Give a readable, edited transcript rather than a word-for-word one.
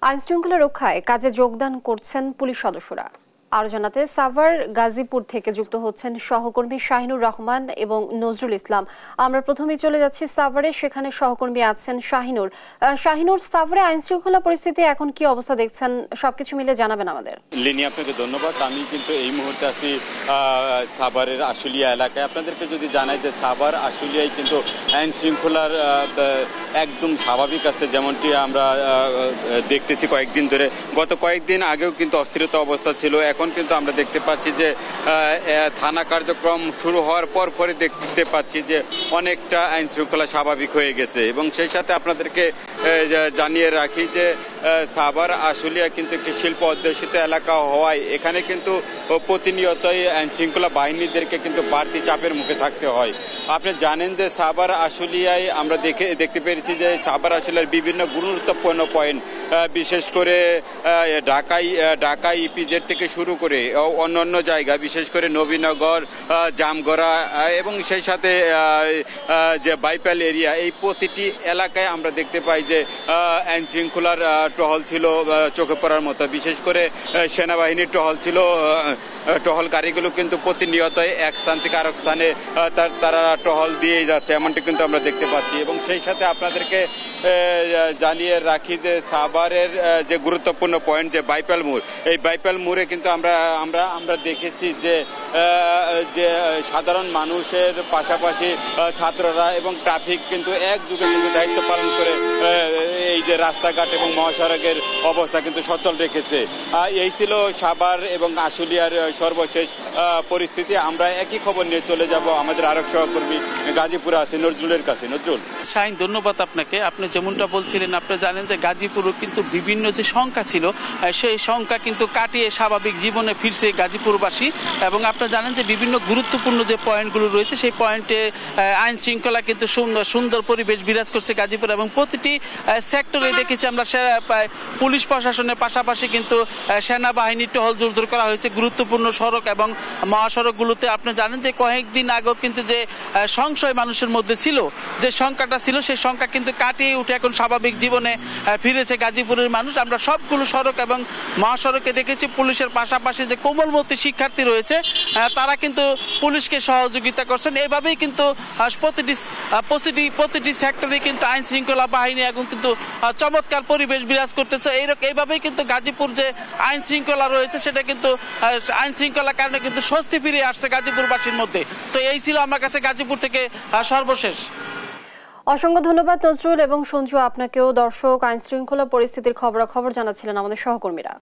আইনশৃঙ্খলা রক্ষায় কাজে যোগদান করছেন পুলিশ সদস্যরা। আরো জানাতে সাভার গাজীপুর থেকে যুক্ত হচ্ছেন সহকর্মী শাহিনুর রহমান এবং নজরুল ইসলাম। আমরা প্রথমেই চলে যাচ্ছি সাভারে, সেখানে সহকর্মী আছেন শাহিনুর। সাভারে আইনশৃঙ্খলা পরিস্থিতি এখন কি অবস্থা দেখছেন, সবকিছু মিলে জানাবেন আমাদের। লিনি, আপনাকে ধন্যবাদ। আমি কিন্তু এই মুহূর্তে আছি সাভারের আশুলিয়া এলাকায়। আপনাদেরকে যদি জানাই যে সাভার আশুলিয়ায় কিন্তু আইন শৃঙ্খলার একদম স্বাভাবিক আছে, যেমনটি আমরা দেখতেছি কয়েকদিন ধরে। গত কয়েকদিন আগেও কিন্তু অস্থিরতা অবস্থা ছিল। এখন কিন্তু আমরা দেখতে পাচ্ছি যে থানা কার্যক্রম শুরু হওয়ার পরে দেখতে পাচ্ছি যে অনেকটা আইন শৃঙ্খলা স্বাভাবিক হয়ে গেছে। এবং সেই সাথে আপনাদেরকে জানিয়ে রাখি যে সাভার আশুলিয়া কিন্তু একটি শিল্প অধ্যুষিত এলাকা হওয়ায় এখানে কিন্তু প্রতিনিয়তই আইন শৃঙ্খলা বাহিনীদেরকে কিন্তু বাড়তি চাপের মুখে থাকতে হয়। আপনি জানেন যে সাভার আশুলিয়ায় আমরা দেখতে পেরেছি যে সাভার আশুলিয়ার বিভিন্ন গুরুত্বপূর্ণ পয়েন্ট, বিশেষ করে ঢাকা ইপিজেড থেকে শুরু করে অন্যান্য জায়গা, বিশেষ করে নবীনগর, জামগড়া এবং সেই সাথে যে বাইপাল এরিয়া, এই প্রতিটি এলাকায় আমরা দেখতে পাই যে আইন শৃঙ্খলার টহল ছিল চোখে পড়ার মতো। বিশেষ করে সেনাবাহিনীর টহল ছিল। টহল গাড়িগুলো কিন্তু প্রতিনিয়তই এক স্থান থেকে আরেক স্থানে তারা টহল দিয়ে যাচ্ছে, এমনটি কিন্তু আমরা দেখতে পাচ্ছি। এবং সেই সাথে আপনাদেরকে জানিয়ে রাখি যে সাভারের যে গুরুত্বপূর্ণ পয়েন্ট যে বাইপাল মোড়, এই বাইপাল মোড়ে কিন্তু আমরা দেখেছি যে সাধারণ মানুষের পাশাপাশি ছাত্ররা এবং ট্রাফিক কিন্তু একযোগে কিন্তু দায়িত্ব পালন করে এই যে রাস্তাঘাট এবং মহাসড়কের অবস্থা কিন্তু সচল রেখেছে। এই ছিল সাভার এবং আশুলিয়ার সর্বশেষ পরিস্থিতি। আমরা একই খবর নিয়ে চলে যাব আমাদের আরেক সহকর্মী গাজীপুরে আছে নজরুলের কাছে। নজরুল। শাহিন, ধন্যবাদ আপনাকে। আপনি যেমনটা বলছিলেন, আপনি জানেন যে গাজীপুরও কিন্তু বিভিন্ন যে সংখ্যা ছিল সেই সংখ্যা কিন্তু কাটিয়ে স্বাভাবিক জীবনে ফিরছে গাজীপুরবাসী। এবং আপনি জানেন যে বিভিন্ন গুরুত্বপূর্ণ যে পয়েন্টগুলো রয়েছে সেই পয়েন্টে আইন শৃঙ্খলা কিন্তু সুন্দর পরিবেশ বিরাজ করছে গাজীপুর। এবং প্রতিটি সেক্টরে দেখেছি আমরা পুলিশ প্রশাসনের পাশাপাশি কিন্তু সেনাবাহিনীর টহল জোরদার করা হয়েছে গুরুত্বপূর্ণ সড়ক এবং মহাসড়কগুলোতে। আপনি জানেন যে কয়েকদিন আগেও কিন্তু যে সংশয় মানুষের মধ্যে ছিল, যে সংখ্যাটা ছিল, সেই সংখ্যা কিন্তু কাটিয়ে উঠে এখন স্বাভাবিক জীবনে ফিরেছে গাজীপুরের মানুষ। আমরা সবগুলো সড়ক এবং মহাসড়কে দেখেছি পুলিশের পাশাপাশি যে কোমলমতি শিক্ষার্থী রয়েছে তারা কিন্তু পুলিশকে সহযোগিতা করছেন। এভাবেই কিন্তু প্রতিটি সেক্টরে কিন্তু আইন শৃঙ্খলা বাহিনী এখন কিন্তু চমৎকার পরিবেশ বিরাজ করতেছে। এইভাবেই কিন্তু গাজীপুর যে আইন শৃঙ্খলা রয়েছে সেটা কিন্তু আইন শৃঙ্খলার কারণে কিন্তু স্বস্তি ফিরে আসছে গাজীপুরবাসীর মধ্যে। তো এই ছিল আমার কাছে গাজীপুর থেকে সর্বশেষ। অসংখ্য ধন্যবাদ নজরুল এবং সঞ্জু আপনাকেও। দর্শক, আইন শৃঙ্খলা পরিস্থিতির খবরাখবর জানাচ্ছিলেন আমাদের সহকর্মীরা।